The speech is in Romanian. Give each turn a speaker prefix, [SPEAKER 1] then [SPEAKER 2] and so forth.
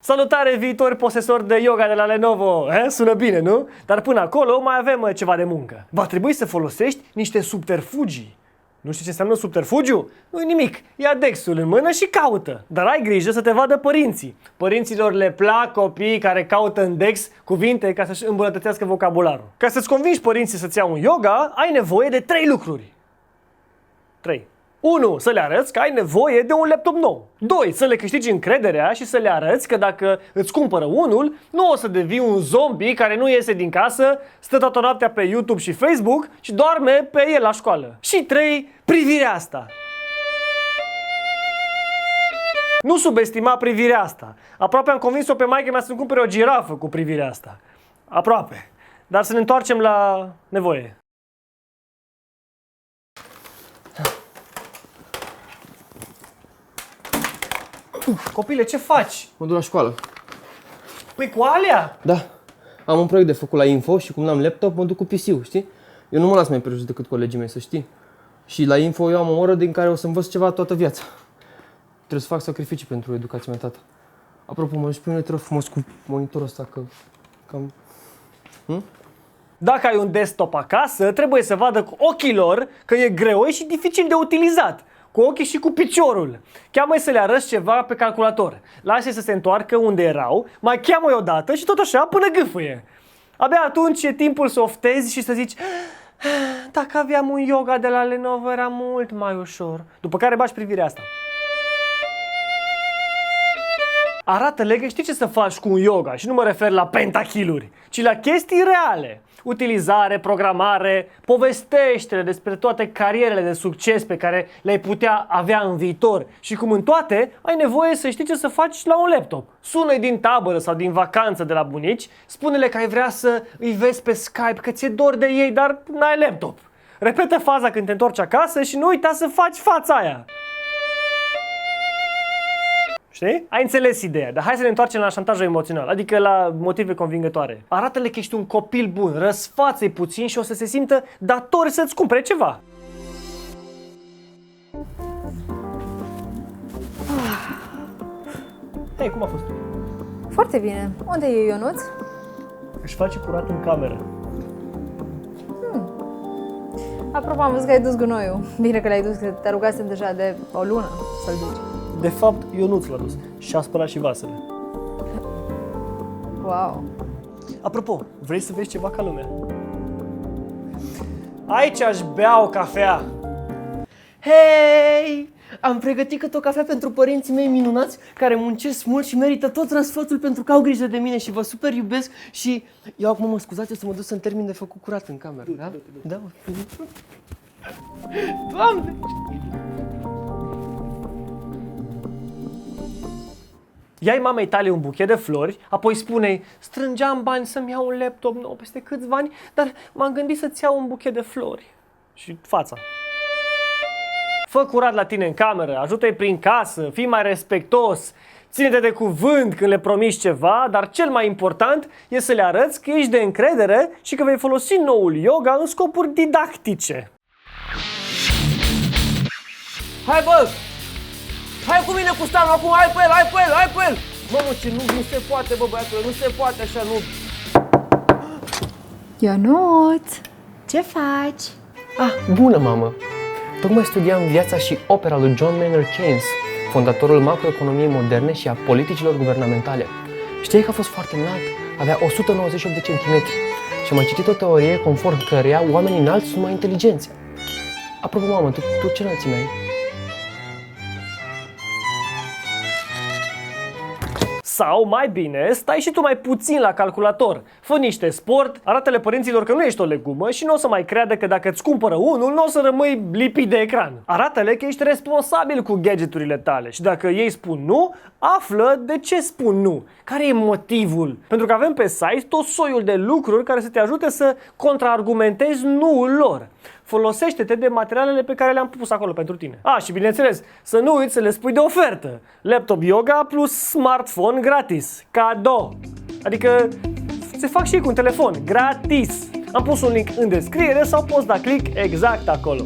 [SPEAKER 1] Salutare viitori posesori de yoga de la Lenovo! Sună bine, nu? Dar până acolo mai avem ceva de muncă. Va trebui să folosești niște subterfugii. Nu știi ce înseamnă subterfugiu? Nu-i nimic. Ia Dexul în mână și caută. Dar ai grijă să te vadă părinții. Părinților le plac copiii care caută în Dex cuvinte ca să-și îmbunătățească vocabularul. Ca să-ți convingi părinții să-ți ia un yoga, ai nevoie de 3 lucruri. 3. 1. Să le arăți că ai nevoie de un laptop nou. 2. Să le câștigi încrederea și să le arăți că dacă îți cumpără unul, nu o să devii un zombie care nu iese din casă, stă toată noaptea pe YouTube și Facebook și doarme pe el la școală. Și 3. Privirea asta. Nu subestima privirea asta. Aproape am convins-o pe maică mea să-mi cumpere o girafă cu privirea asta. Aproape. Dar să ne întoarcem la nevoie. Copile, ce faci?
[SPEAKER 2] Mă duc la școală.
[SPEAKER 1] Păi cu alea?
[SPEAKER 2] Da. Am un proiect de făcut la info și cum n-am laptop, mă duc cu PC-ul, știi? Eu nu mă las mai prejos decât colegii mei, să știi. Și la info eu am o oră din care o să învăț ceva toată viața. Trebuie să fac sacrificii pentru educația mea, tata. Apropo, mă spune te rog frumos cu monitorul ăsta, că cam...
[SPEAKER 1] Dacă ai un desktop acasă, trebuie să vadă cu ochii lor că e greoi și dificil de utilizat. Cu ochii și cu piciorul. Cheamă-i să le arăți ceva pe calculator. Lasă-i să se întoarcă unde erau, mai cheamă-i odată și tot așa până gâfâie. Abia atunci e timpul să oftezi și să zici: dacă aveam un yoga de la Lenovo era mult mai ușor. După care bași privirea asta. Arată-le că știi ce să faci cu un yoga și nu mă refer la pentakiluri, ci la chestii reale. Utilizare, programare, povestește-le despre toate carierele de succes pe care le-ai putea avea în viitor și cum în toate ai nevoie să știi ce să faci la un laptop. Sună-i din tabără sau din vacanță de la bunici, spune-le că ai vrea să îi vezi pe Skype, că ți-e dor de ei, dar n-ai laptop. Repetă faza când te întorci acasă și nu uita să faci fața aia. Știi? Ai înțeles ideea, dar hai să ne întoarcem la șantajul emoțional, adică la motive convingătoare. Arată-le că ești un copil bun, răsfață-i puțin și o să se simtă datori să-ți cumpere ceva. Hei, cum a fost?
[SPEAKER 3] Foarte bine. Unde e Ionuț?
[SPEAKER 1] Își face curat în cameră.
[SPEAKER 3] Apropo, am văzut că ai dus gunoiul. Bine că l-ai dus, că te rugasem deja de o lună să-l duci.
[SPEAKER 1] De fapt, Ionuț l-a dus și a spălat și vasele.
[SPEAKER 3] Wow.
[SPEAKER 1] Apropo, vrei să vezi ceva ca lumea? Aici aș bea o cafea.
[SPEAKER 2] Hei! Am pregătit o cafea pentru părinții mei minunați care muncesc mult și merită tot răsfățul pentru că au grijă de mine și vă super iubesc și eu acum mă scuzați, o să mă duc să-mi termin de făcut curat în cameră, da? Da, mă. Doamne!
[SPEAKER 1] Ia-i mamei tale un buchet de flori, apoi spune-i: strângeam bani să-mi iau un laptop nou peste câțiva ani, dar m-am gândit să-ți iau un buchet de flori. Și fața. Fă curat la tine în cameră, ajută-i prin casă, fii mai respectos, ține-te de cuvânt când le promiți ceva, dar cel mai important e să le arăți că ești de încredere și că vei folosi noul yoga în scopuri didactice.
[SPEAKER 2] Hai, bă! Hai cu mine cu stanul acum, hai pe el, hai pe el, hai pe el! Mamă, ce nu se poate, bă, băiatule, nu se poate așa, nu...
[SPEAKER 3] Ionuț, ce faci?
[SPEAKER 2] Ah, bună, mamă! Tocmai studiam viața și opera lui John Maynard Keynes, fondatorul macroeconomiei moderne și a politicilor guvernamentale. Știai că a fost foarte înalt? Avea 198 de centimetri. Și am mai citit o teorie conform căreia oamenii înalți sunt mai inteligenți. Apropo, mamă, tu ce înălțime ai?
[SPEAKER 1] Sau, mai bine, stai și tu mai puțin la calculator. Fă niște sport, arată-le părinților că nu ești o legumă și nu o să mai creadă că dacă îți cumpără unul, nu o să rămâi lipit de ecran. Arată-le că ești responsabil cu gadgeturile tale și dacă ei spun nu, află de ce spun nu. Care e motivul? Pentru că avem pe site tot soiul de lucruri care să te ajute să contraargumentezi nu-ul lor. Folosește-te de materialele pe care le-am pus acolo pentru tine. Și bineînțeles, să nu uiți să le spui de ofertă. Laptop yoga plus smartphone gratis. Cadou! Adică se fac și cu un telefon. Gratis! Am pus un link în descriere sau poți da click exact acolo.